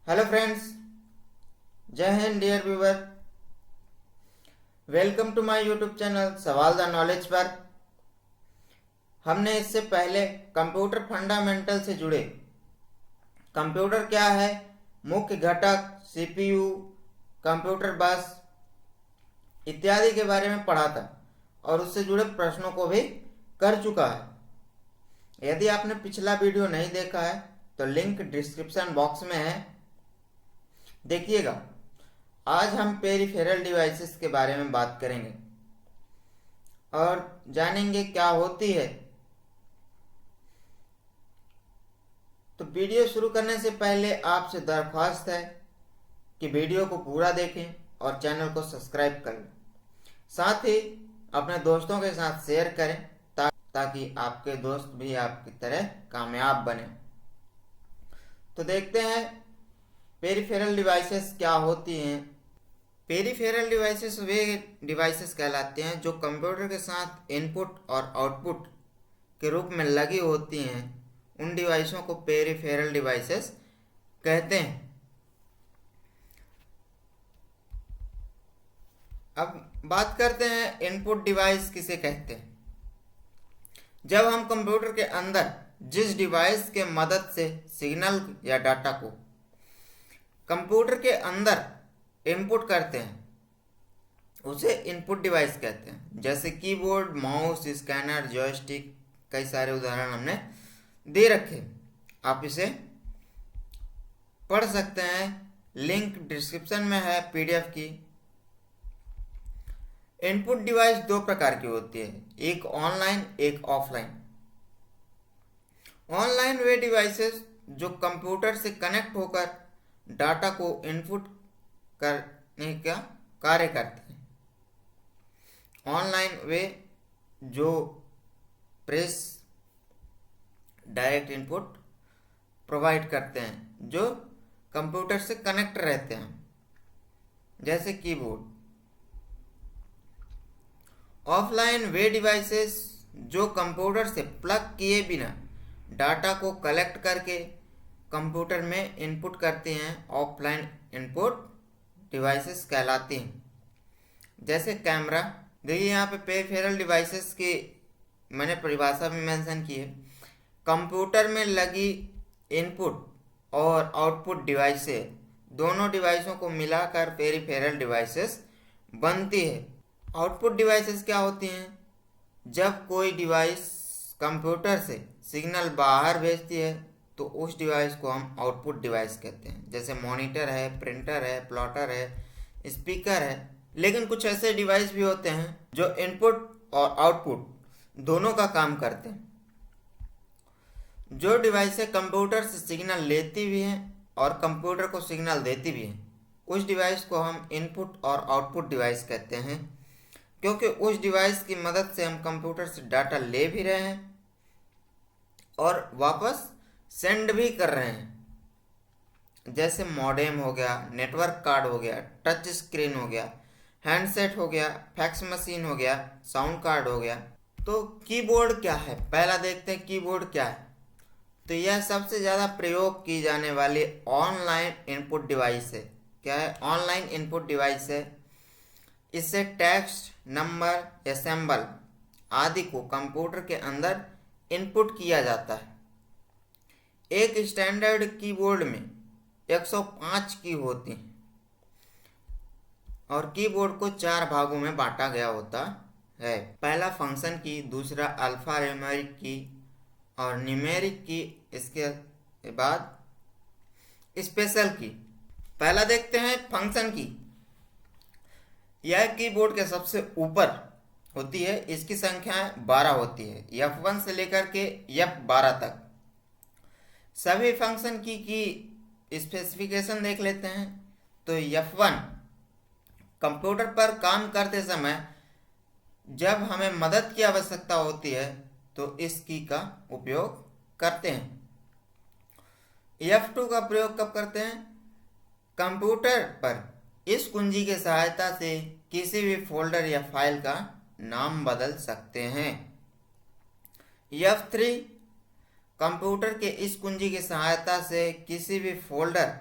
Hello friends, जय हिंद dear viewer. Welcome to my YouTube channel Sawal the knowledge पर। हमने इससे पहले कंप्यूटर फंडामेंटल से जुड़े कंप्यूटर क्या है, मुख्य घटक, सीपीयू, कंप्यूटर बस इत्यादि के बारे में पढ़ा था और उससे जुड़े प्रश्नों को भी कर चुका है। यदि आपने पिछला वीडियो नहीं देखा है तो लिंक डिस्क्रिप्शन बॉक्स में है, देखिएगा। आज हम पेरिफेरल डिवाइसेस के बारे में बात करेंगे और जानेंगे क्या होती है। तो वीडियो शुरू करने से पहले आपसे दरख्वास्त है कि वीडियो को पूरा देखें और चैनल को सब्सक्राइब करें, साथ ही अपने दोस्तों के साथ शेयर करें ताकि आपके दोस्त भी आपकी तरह कामयाब बने। तो देखते हैं पेरिफेरल डिवाइसेस क्या होती हैं। पेरिफेरल डिवाइसेस वे डिवाइसेस कहलाते हैं जो कंप्यूटर के साथ इनपुट और आउटपुट के रूप में लगी होती हैं। उन डिवाइसों को पेरिफेरल डिवाइसेस कहते हैं। अब बात करते हैं इनपुट डिवाइस किसे कहते हैं। जब हम कंप्यूटर के अंदर जिस डिवाइस के मदद से सिग्नल या डाटा को कंप्यूटर के अंदर इनपुट करते हैं उसे इनपुट डिवाइस कहते हैं। जैसे कीबोर्ड, माउस, स्कैनर, जॉयस्टिक, कई सारे उदाहरण हमने दे रखे। आप इसे पढ़ सकते हैं, लिंक डिस्क्रिप्शन में है पीडीएफ की। इनपुट डिवाइस दो प्रकार की होती है, एक ऑनलाइन एक ऑफलाइन। ऑनलाइन वे डिवाइसेस जो कंप्यूटर से कनेक्ट होकर डाटा को इनपुट करने का कार्य करते हैं। ऑनलाइन वे जो प्रेस डायरेक्ट इनपुट प्रोवाइड करते हैं, जो कंप्यूटर से कनेक्ट रहते हैं, जैसे कीबोर्ड। ऑफलाइन वे डिवाइसेस जो कंप्यूटर से प्लग किए बिना डाटा को कलेक्ट करके कंप्यूटर में इनपुट करते हैं, ऑफलाइन इनपुट डिवाइसेस कहलाती हैं। जैसे कैमरा, देखिए यहाँ पे पेरिफेरल डिवाइसेस की मैंने परिभाषा में मेंशन की है। कंप्यूटर में लगी इनपुट और आउटपुट डिवाइसेस, दोनों डिवाइसों को मिलाकर पेरिफेरल डिवाइसेस बनती है। आउटपुट डिवाइसेस क्या होती हैं? जब कोई डिवाइस कंप्यूटर से सिग्नल बाहर भेजती है तो उस डिवाइस को हम आउटपुट डिवाइस कहते हैं। जैसे मॉनिटर है, प्रिंटर है, प्लॉटर है, स्पीकर है। लेकिन कुछ ऐसे डिवाइस भी होते हैं जो इनपुट और आउटपुट दोनों का काम करते हैं। जो डिवाइसें कंप्यूटर से सिग्नल लेती भी हैं और कंप्यूटर को सिग्नल देती भी हैं, उस डिवाइस को हम इनपुट और आउटपुट डिवाइस कहते हैं, क्योंकि उस डिवाइस की मदद से हम कंप्यूटर से डाटा ले भी रहे हैं और वापस सेंड भी कर रहे हैं। जैसे मॉडेम हो गया, नेटवर्क कार्ड हो गया, टच स्क्रीन हो गया, हैंडसेट हो गया, फैक्स मशीन हो गया, साउंड कार्ड हो गया। तो कीबोर्ड क्या है? पहला देखते हैं कीबोर्ड क्या है। तो यह सबसे ज़्यादा प्रयोग की जाने वाली ऑनलाइन इनपुट डिवाइस है। क्या है? ऑनलाइन इनपुट डिवाइस है। इससे टेक्स्ट, नंबर या सिंबल आदि को कंप्यूटर के अंदर इनपुट किया जाता है। एक स्टैंडर्ड कीबोर्ड में 105 की होती हैं और कीबोर्ड को 4 भागों में बांटा गया होता है। पहला फंक्शन की, दूसरा अल्फा न्यूमेरिक की और न्यूमेरिक की, इसके बाद स्पेशल की। पहला देखते हैं फंक्शन की। यह कीबोर्ड के सबसे ऊपर होती है। इसकी संख्या 12 होती है, F1 से लेकर के F12 तक। सभी फंक्शन की स्पेसिफिकेशन देख लेते हैं। तो F1 कंप्यूटर पर काम करते समय जब हमें मदद की आवश्यकता होती है तो इस की का उपयोग करते हैं। F2 का प्रयोग कब करते हैं? कंप्यूटर पर इस कुंजी की सहायता से किसी भी फोल्डर या फाइल का नाम बदल सकते हैं। F3 कंप्यूटर के इस कुंजी की सहायता से किसी भी फोल्डर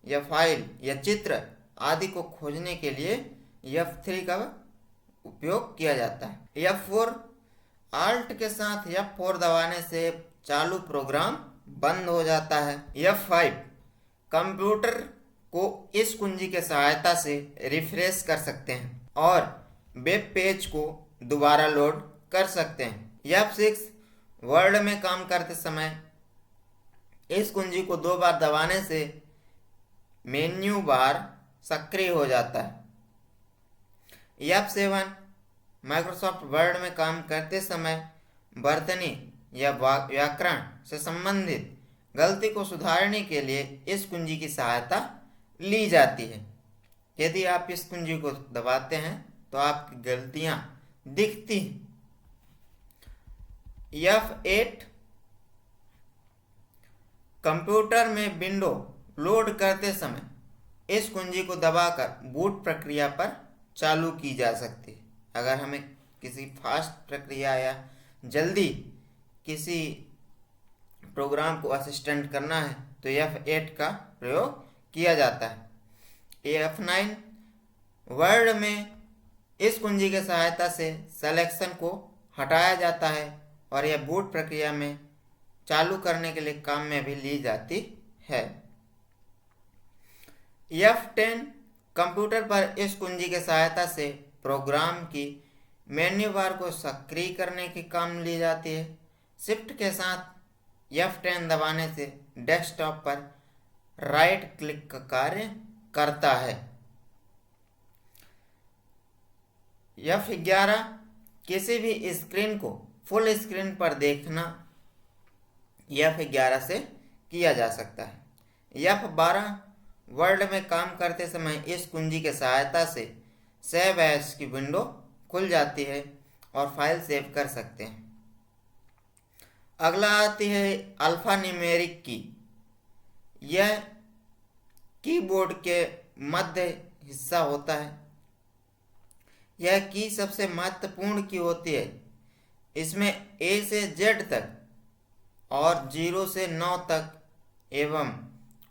या फाइल या चित्र आदि को खोजने के लिए F3 का उपयोग किया जाता है। F4 Alt के साथ F4 दबाने से चालू प्रोग्राम बंद हो जाता है। F5 कंप्यूटर को इस कुंजी के सहायता से रिफ्रेश कर सकते हैं और वेब पेज को दोबारा लोड कर सकते हैं। F6 वर्ड में काम करते समय इस कुंजी को 2 बार दबाने से मेन्यू बार सक्रिय हो जाता है। F7 माइक्रोसॉफ्ट वर्ड में काम करते समय वर्तनी या व्याकरण से संबंधित गलती को सुधारने के लिए इस कुंजी की सहायता ली जाती है। यदि आप इस कुंजी को दबाते हैं तो आपकी गलतियां दिखती हैं। F8 कंप्यूटर में विंडो लोड करते समय इस कुंजी को दबाकर बूट प्रक्रिया पर चालू की जा सकती है। अगर हमें किसी फास्ट प्रक्रिया या जल्दी किसी प्रोग्राम को असिस्टेंट करना है तो F8 का प्रयोग किया जाता है। F9 वर्ड में इस कुंजी की सहायता से सिलेक्शन को हटाया जाता है और यह बूट प्रक्रिया में चालू करने के लिए काम में भी ली जाती है। F10 कंप्यूटर पर इस कुंजी की सहायता से प्रोग्राम की मेन्यू बार को सक्रिय करने के काम ली जाती है। शिफ्ट के साथ F10 दबाने से डेस्कटॉप पर राइट क्लिक का कार्य करता है। F11 किसी भी स्क्रीन को फुल स्क्रीन पर देखना F11 से किया जा सकता है। F12 वर्ड में काम करते समय इस कुंजी की सहायता से सेव एज की विंडो खुल जाती है और फाइल सेव कर सकते हैं। अगला आती है अल्फा न्यूमेरिक की। यह कीबोर्ड के मध्य हिस्सा होता है। यह की सबसे महत्वपूर्ण की होती है। इसमें A से Z तक और 0 से 9 तक एवं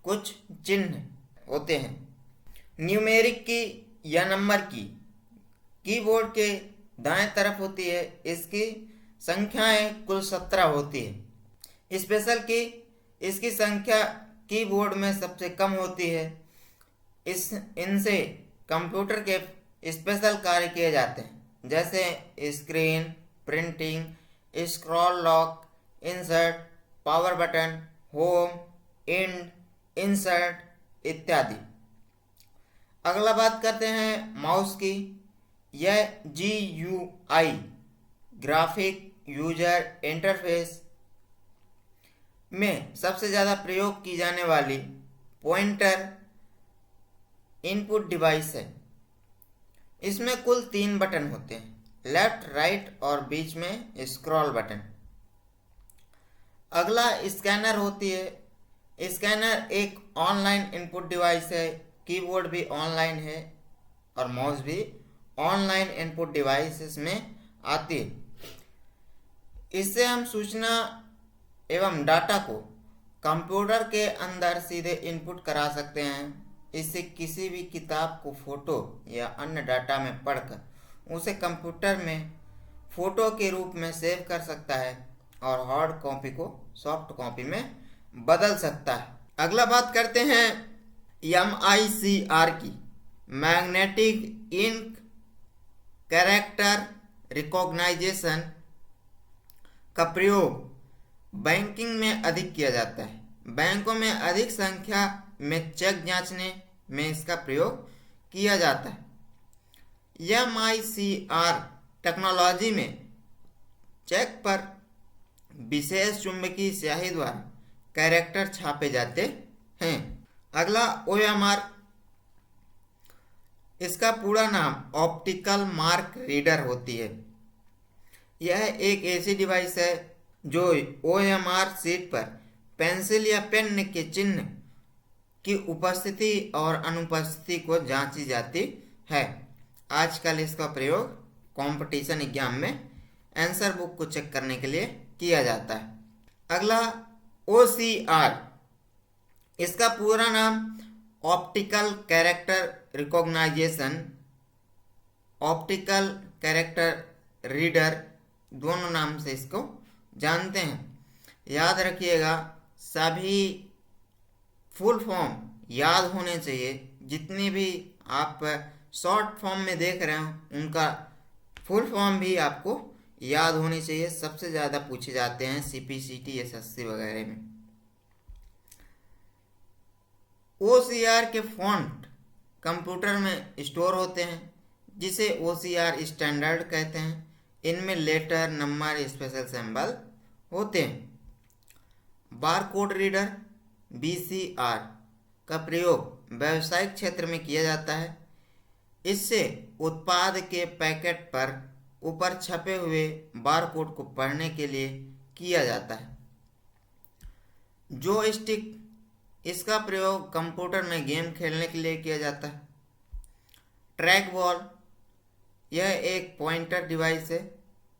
कुछ चिन्ह होते हैं। न्यूमेरिक की या नंबर की कीबोर्ड के दाएं तरफ होती है। इसकी संख्याएं कुल 17 होती है। स्पेशल की इसकी संख्या कीबोर्ड में सबसे कम होती है। इनसे कंप्यूटर के स्पेशल कार्य किए जाते हैं, जैसे screen, printing, scroll lock, insert, power button, home, and, insert इत्यादि। अगला बात करते हैं माउस की। यह GUI ग्राफिक यूजर इंटरफेस में सबसे ज़्यादा प्रयोग की जाने वाली पॉइंटर इनपुट डिवाइस है। इसमें कुल 3 बटन होते हैं, लेफ्ट, राइट और बीच में स्क्रॉल बटन। अगला स्कैनर होती है। स्कैनर एक ऑनलाइन इनपुट डिवाइस है। कीबोर्ड भी ऑनलाइन है और माउस भी ऑनलाइन इनपुट डिवाइसेस में आती है। इससे हम सूचना एवं डाटा को कंप्यूटर के अंदर सीधे इनपुट करा सकते हैं। इससे किसी भी किताब को फोटो या अन्य डाटा में पढ़कर उसे कंप्यूटर में फोटो के रूप में सेव कर सकता है और हार्ड कॉपी को सॉफ्ट कॉपी में बदल सकता है। अगला बात करते हैं MICR की, मैग्नेटिक इंक कैरेक्टर रिकॉग्नाइजेशन का प्रयोग बैंकिंग में अधिक किया जाता है। बैंकों में अधिक संख्या में चेक जांचने में इसका प्रयोग किया जाता है। MICR टेक्नोलॉजी में चेक पर विशेष चुंबकीय स्याही द्वारा कैरेक्टर छापे जाते हैं। अगला OMR, इसका पूरा नाम ऑप्टिकल मार्क रीडर होती है। यह एक ऐसी डिवाइस है जो OMR शीट पर पेंसिल या पेन के चिन्ह की उपस्थिति और अनुपस्थिति को जांची जाती है। आजकल इसका प्रयोग कंपटीशन एग्जाम में आंसर बुक को चेक करने के लिए किया जाता है। अगला OCR, इसका पूरा नाम optical character recognization, optical character reader, दोनों नाम से इसको जानते हैं। याद रखिएगा, सभी फुल फॉर्म याद होने चाहिए। जितनी भी आप शॉर्ट फॉर्म में देख रहे हो उनका फुल फॉर्म भी आपको याद होनी चाहिए। सबसे ज़्यादा पूछे जाते हैं CPCT, SSC वगैरह में। OCR के फॉन्ट कंप्यूटर में स्टोर होते हैं, जिसे OCR स्टैंडर्ड कहते हैं। इनमें लेटर, नंबर, स्पेशल सिंबल होते हैं। बारकोड रीडर BCR का प्रयोग व्यावसायिक क्षेत्र में किया जाता है। इससे उत्पाद के पैकेट पर ऊपर छपे हुए बारकोड को पढ़ने के लिए किया जाता है। जॉयस्टिक, इसका प्रयोग कंप्यूटर में गेम खेलने के लिए किया जाता है। ट्रैक बॉल, यह एक पॉइंटर डिवाइस है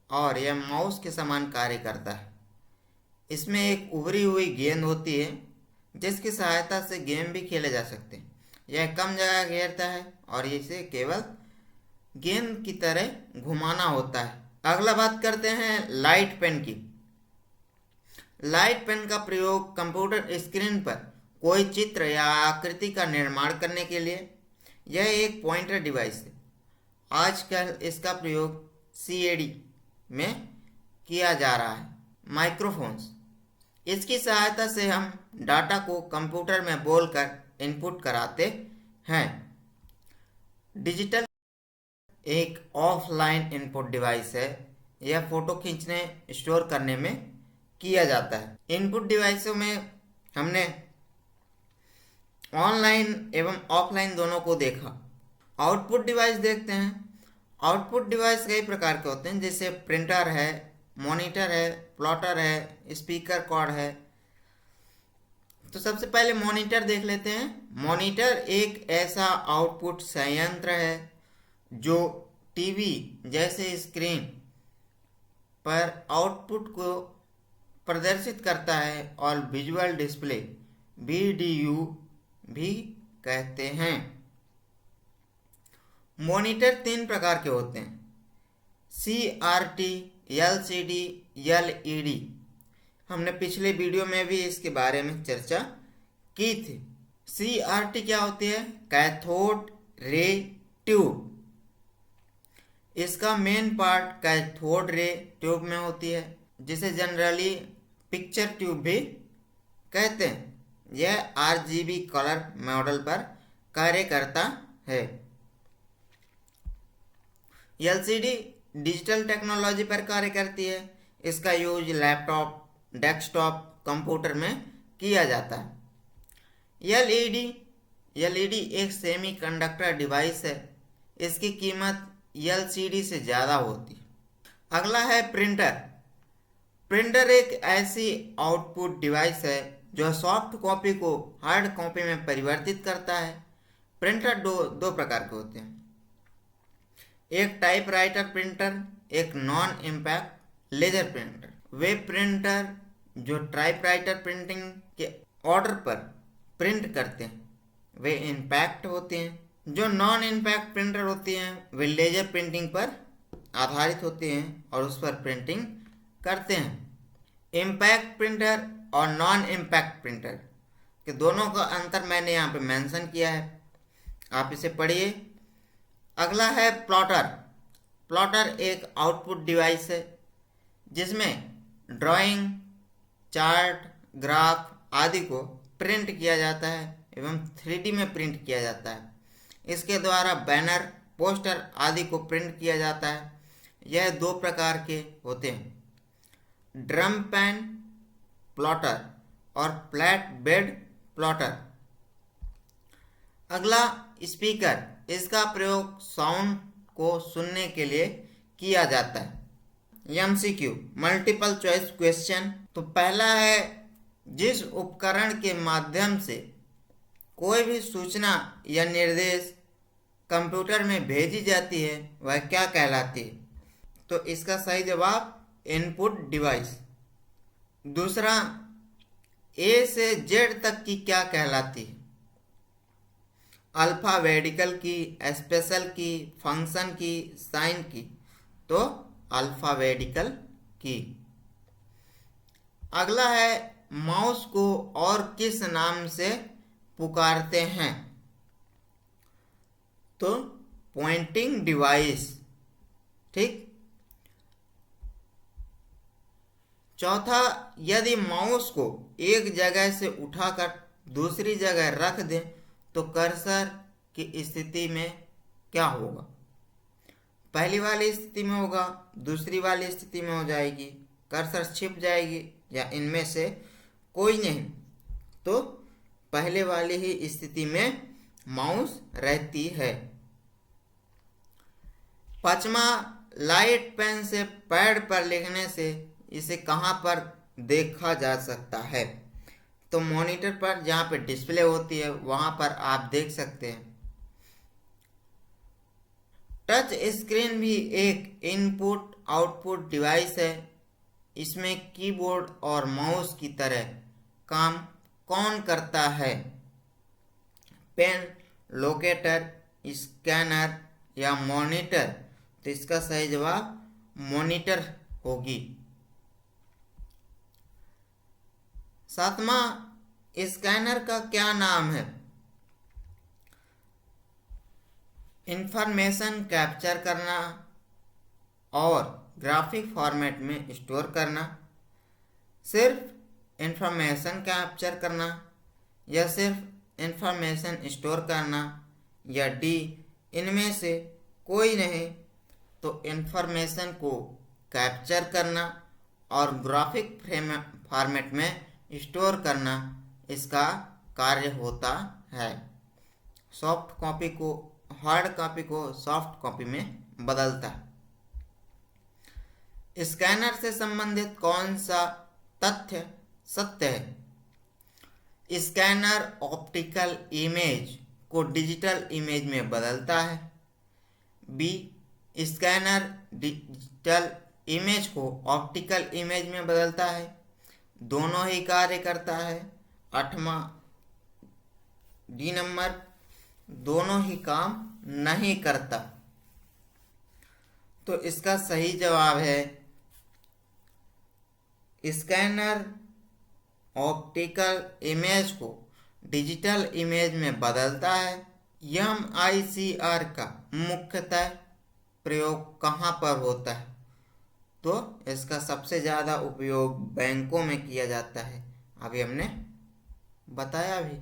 और यह माउस के समान कार्य करता है। इसमें एक उभरी हुई गेंद होती है जिसकी सहायता से गेम भी खेले जा सकते हैं। यह कम जगह घेरता है और इसे केवल गेंद की तरह घुमाना होता है। अगला बात करते हैं लाइट पेन की। लाइट पेन का प्रयोग कंप्यूटर स्क्रीन पर कोई चित्र या आकृति का निर्माण करने के लिए, यह एक पॉइंटर डिवाइस है। आजकल इसका प्रयोग CAD में किया जा रहा है। माइक्रोफोन्स, इसकी सहायता से हम डाटा को कंप्यूटर में बोलकर इनपुट कराते हैं। डिजिटल एक ऑफलाइन इनपुट डिवाइस है। यह फोटो खींचने, स्टोर करने में किया जाता है। इनपुट डिवाइसों में हमने ऑनलाइन एवं ऑफलाइन दोनों को देखा। आउटपुट डिवाइस देखते हैं। आउटपुट डिवाइस कई प्रकार के होते हैं, जैसे प्रिंटर है, मॉनिटर है, प्लॉटर है, स्पीकर कॉर्ड है। तो सबसे पहले मॉनिटर देख लेते हैं। मॉनिटर एक ऐसा आउटपुट संयंत्र है जो टीवी जैसे स्क्रीन पर आउटपुट को प्रदर्शित करता है और विजुअल डिस्प्ले VDU भी कहते हैं। मॉनिटर 3 प्रकार के होते हैं, CRT, LCD, LED। हमने पिछले वीडियो में भी इसके बारे में चर्चा की थी। CRT क्या होती है? Cathode ray tube. इसका main part cathode ray tube में होती है, जिसे जनरली पिक्चर ट्यूब भी कहते हैं। यह RGB कलर मॉडल पर कार्य करता है। LCD डिजिटल टेक्नोलॉजी पर कार्य करती है। इसका यूज लैपटॉप, डेस्कटॉप कंप्यूटर में किया जाता है। LED एक सेमीकंडक्टर डिवाइस है। इसकी कीमत LCD से ज़्यादा होती है। अगला है प्रिंटर। प्रिंटर एक ऐसी आउटपुट डिवाइस है जो सॉफ्ट कॉपी को हार्ड कॉपी में परिवर्तित करता है। प्रिंटर दो प्रकार के होते हैं, एक टाइपराइटर प्रिंटर, एक नॉन इम्पैक्ट लेजर प्रिंटर। वे प्रिंटर जो टाइपराइटर प्रिंटिंग के ऑर्डर पर प्रिंट करते हैं वे इम्पैक्ट होते हैं। जो नॉन इम्पैक्ट प्रिंटर होती हैं वे लेजर प्रिंटिंग पर आधारित होते हैं और उस पर प्रिंटिंग करते हैं। इम्पैक्ट प्रिंटर और नॉन इम्पैक्ट प्रिंटर के दोनों का अंतर मैंने यहाँ पे मेंशन किया है, आप इसे पढ़िए। अगला है प्लॉटर। प्लॉटर एक आउटपुट डिवाइस है जिसमें ड्राइंग, चार्ट, ग्राफ आदि को प्रिंट किया जाता है एवं 3D में प्रिंट किया जाता है। इसके द्वारा बैनर, पोस्टर आदि को प्रिंट किया जाता है। यह 2 प्रकार के होते हैं, ड्रम पैन प्लॉटर और फ्लैट बेड प्लॉटर। अगला स्पीकर। इसका प्रयोग साउंड को सुनने के लिए किया जाता है। MCQ multiple choice question. तो पहला है, जिस उपकरण के माध्यम से कोई भी सूचना या निर्देश कंप्यूटर में भेजी जाती है वह क्या कहलाती है? तो इसका सही जवाब इनपुट डिवाइस। दूसरा, A से Z तक की क्या कहलाती है? अल्फ़ाबेटिकल की, स्पेशल की, फंक्शन की, साइन की। तो अल्फ़ाबेटिकल की। अगला है माउस को और किस नाम से पुकारते हैं? तो पॉइंटिंग डिवाइस। ठीक। चौथा, यदि माउस को एक जगह से उठाकर दूसरी जगह रख दें तो कर्सर की स्थिति में क्या होगा? पहली वाली स्थिति में होगा, दूसरी वाली स्थिति में हो जाएगी, कर्सर छिप जाएगी, या इनमें से कोई नहीं। तो पहले वाली ही स्थिति में माउस रहती है। पांचवा, लाइट पेन से पैड पर लिखने से इसे कहाँ पर देखा जा सकता है? तो मॉनिटर पर, जहाँ पे डिस्प्ले होती है वहां पर आप देख सकते हैं। टच स्क्रीन भी एक इनपुट आउटपुट डिवाइस है। इसमें कीबोर्ड और माउस की तरह काम कौन करता है? पेन, लोकेटर, स्कैनर या मॉनिटर? तो इसका सही जवाब मॉनिटर होगी। सातवां, स्कैनर का क्या नाम है? इंफॉर्मेशन कैप्चर करना और ग्राफिक फॉर्मेट में स्टोर करना, सिर्फ इंफॉर्मेशन कैप्चर करना, या सिर्फ इंफॉर्मेशन स्टोर करना, या डी इनमें से कोई नहीं। तो इंफॉर्मेशन को कैप्चर करना और ग्राफिक फॉर्मेट में स्टोर करना इसका कार्य होता है। सॉफ्ट कॉपी को, हार्ड कॉपी को सॉफ्ट कॉपी में बदलता है। स्कैनर से संबंधित कौन सा तथ्य सत्य है? स्कैनर ऑप्टिकल इमेज को डिजिटल इमेज में बदलता है। बी, स्कैनर डिजिटल इमेज को ऑप्टिकल इमेज में बदलता है। दोनों ही कार्य करता है। आठवां, डी नंबर, दोनों ही काम नहीं करता। तो इसका सही जवाब है स्कैनर ऑप्टिकल इमेज को डिजिटल इमेज में बदलता है। MICR का मुख्यतः प्रयोग कहाँ पर होता है? तो इसका सबसे ज़्यादा उपयोग बैंकों में किया जाता है, अभी हमने बताया भी।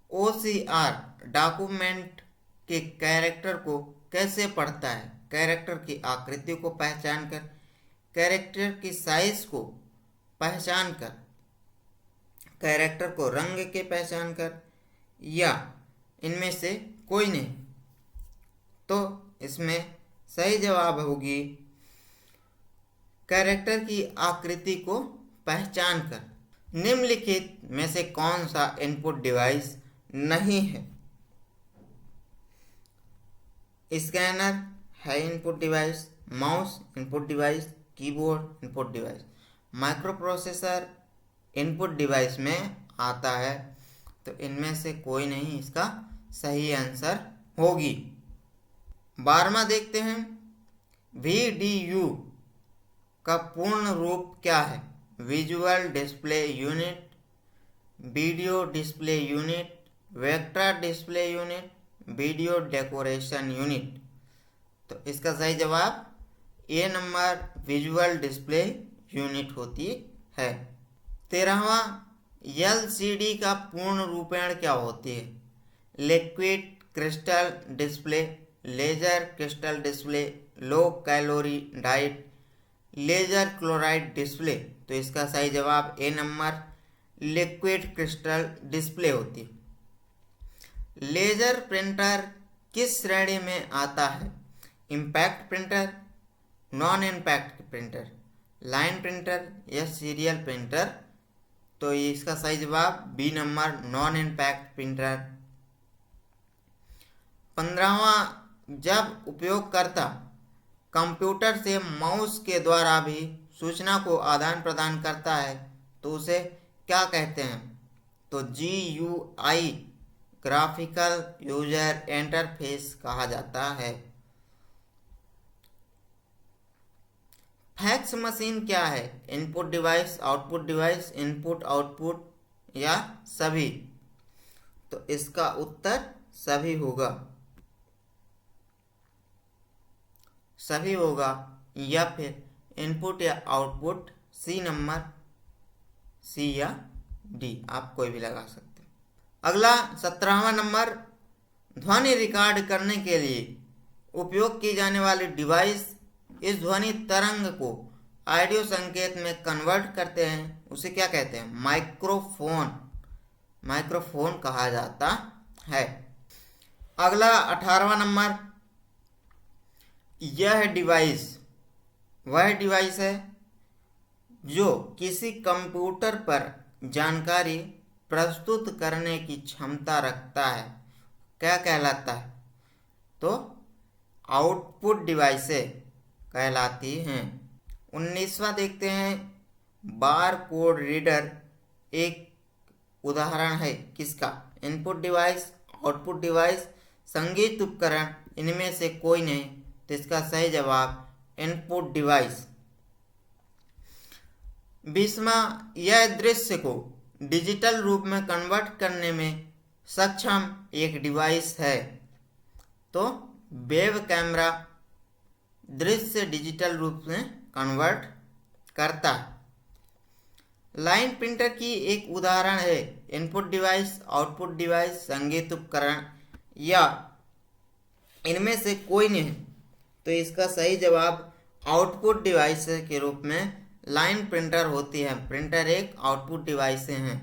OCR डॉक्यूमेंट के कैरेक्टर को कैसे पढ़ता है? कैरेक्टर की आकृति को पहचान कर, कैरेक्टर की साइज को पहचान कर, कैरेक्टर को रंग के पहचान कर, या इनमें से कोई नहीं। तो इसमें सही जवाब होगी कैरेक्टर की आकृति को पहचान कर। निम्नलिखित में से कौन सा इनपुट डिवाइस नहीं है? स्कैनर है input device, mouse input device, keyboard input device, micro processor input device में आता है। तो इनमें से कोई नहीं इसका सही आंसर होगी। 12वां देखते हैं। VDU का पूर्ण रूप क्या है? Visual display unit, video display unit, vector display unit, video decoration unit. तो इसका सही जवाब A number, visual display unit होती है। 13वां, LCD का पूर्ण रूपेण क्या होती है? Liquid crystal display, laser crystal display, low calorie diet, laser chloride display. तो इसका सही जवाब A number, liquid crystal display होती है। लेजर प्रिंटर किस श्रेणी में आता है? Impact printer, non impact printer, line printer या सीरियल प्रिंटर? तो इसका सही जवाब B number, non impact printer. 15वां, जब उपयोगकर्ता कंप्यूटर से माउस के द्वारा भी सूचना को आदान प्रदान करता है तो उसे क्या कहते हैं? तो GUI ग्राफिकल यूजर इंटरफेस कहा जाता है। फैक्स मशीन क्या है? Input device, output device, input output या सभी? तो इसका उत्तर सभी होगा, सभी होगा, या फिर इनपुट या आउटपुट, सी नंबर, सी या डी, आप कोई भी लगा सकते हैं। अगला 17वां नंबर, ध्वनि रिकॉर्ड करने के लिए उपयोग की जाने वाली डिवाइस इस ध्वनि तरंग को ऑडियो संकेत में कन्वर्ट करते हैं, उसे क्या कहते हैं? माइक्रोफोन, माइक्रोफोन कहा जाता है। अगला 18वां नंबर, यह डिवाइस वह डिवाइस है जो किसी कंप्यूटर पर जानकारी प्रस्तुत करने की क्षमता रखता है, क्या कहलाता है? तो आउटपुट डिवाइसें कहलाती हैं। 19वां देखते हैं, बार कोड रीडर एक उदाहरण है किसका? इनपुट डिवाइस, आउटपुट डिवाइस, संगीत उपकरण, इनमें से कोई नहीं। तो इसका सही जवाब इनपुट डिवाइस। 20वां, यह दृश्य को डिजिटल रूप में कन्वर्ट करने में सक्षम एक डिवाइस है। तो वेब कैमरा दृश्य डिजिटल रूप में कन्वर्ट करता है। लाइन प्रिंटर की एक उदाहरण है इनपुट डिवाइस, आउटपुट डिवाइस, संगीत उपकरण या इनमें से कोई नहीं। तो इसका सही जवाब आउटपुट डिवाइस के रूप में लाइन प्रिंटर होती है। प्रिंटर एक आउटपुट डिवाइस हैं।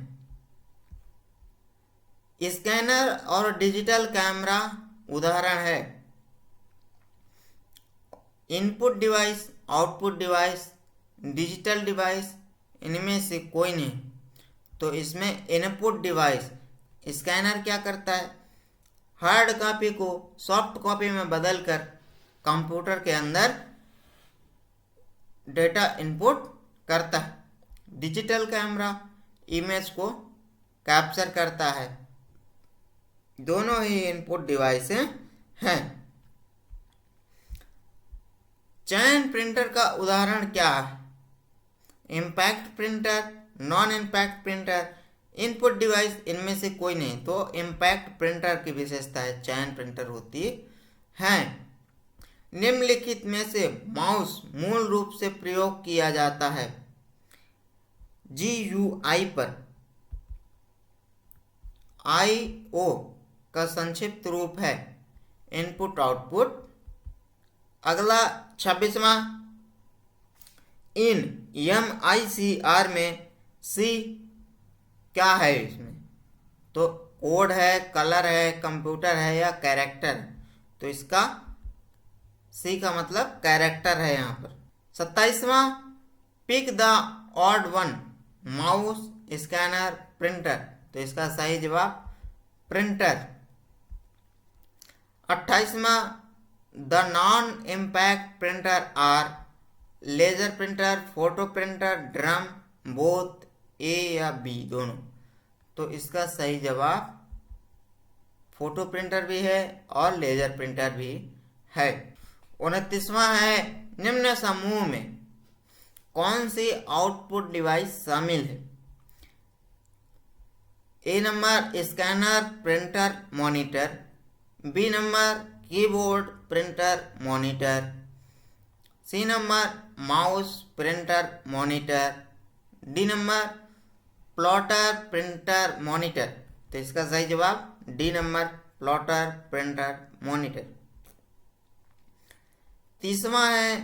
स्कैनर और डिजिटल कैमरा उदाहरण है input device, output device, digital device, इनमें से कोई नहीं। तो इसमें इनपुट डिवाइस स्कैनर क्या करता है? हार्ड कॉपी को सॉफ्ट कॉपी में बदलकर कंप्यूटर के अंदर डेटा इनपुट करता है। डिजिटल कैमरा इमेज को कैप्चर करता है। दोनों ही इनपुट डिवाइस हैं। चयन प्रिंटर का उदाहरण क्या है? Impact printer, non impact printer, input device, इनमें से कोई नहीं। तो इम्पैक्ट प्रिंटर की विशेषता है चयन प्रिंटर होती है। निम्नलिखित में से माउस मूल रूप से प्रयोग किया जाता है GUI पर। IO का संक्षिप्त रूप है इनपुट आउटपुट। अगला 26वां, इन MICR में C क्या है? इसमें तो कोड है, कलर है, कंप्यूटर है या कैरेक्टर? तो इसका सी का मतलब कैरेक्टर है यहाँ पर। 27वां, pick the odd one, mouse, scanner, printer. तो इसका सही जवाब प्रिंटर। 28वां, the non impact printer are laser printer, photo printer, drum, both, A या बी दोनों। तो इसका सही जवाब फोटो प्रिंटर भी है और लेजर प्रिंटर भी है। 29वां है, निम्न समूह में कौन सी आउटपुट डिवाइस शामिल है? A number scanner, printer, monitor, B number keyboard, printer, monitor, C number mouse, printer, monitor, D number plotter, printer, monitor. तो इसका सही जवाब D number plotter, printer, monitor. 30वां है,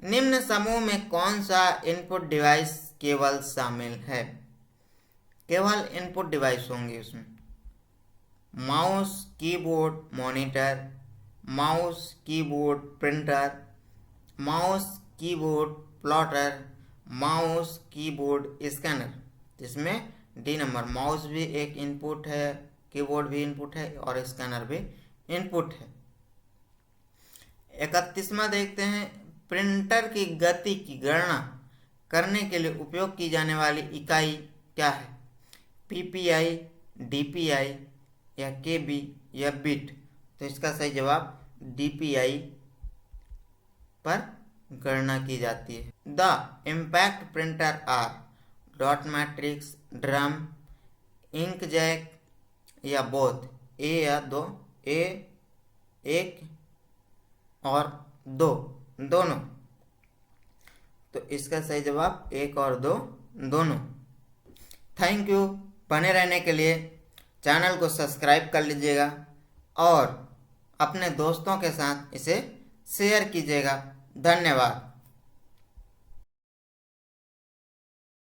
निम्न समूह में कौन सा इनपुट डिवाइस केवल शामिल है? केवल इनपुट डिवाइस होंगे उसमें। Mouse, keyboard, monitor, mouse, keyboard, printer, mouse, keyboard, plotter, mouse, keyboard, scanner. जिसमें डी नंबर माउस भी एक इनपुट है, कीबोर्ड भी इनपुट है और स्कैनर भी इनपुट है। 31वां देखते हैं, प्रिंटर की गति की गणना करने के लिए उपयोग की जाने वाली इकाई क्या है? PPI, DPI, या KB या बिट, तो इसका सही जवाब DPI पर गणना की जाती है। The impact printer are dot matrix, drum, inkjet या बोथ, ए या दो, ए एक और दो, दोनों। तो इसका सही जवाब एक और दो, दोनों। Thank you. बने रहने के लिए चैनल को सब्सक्राइब कर लीजिएगा और अपने दोस्तों के साथ इसे शेयर कीजिएगा। धन्यवाद।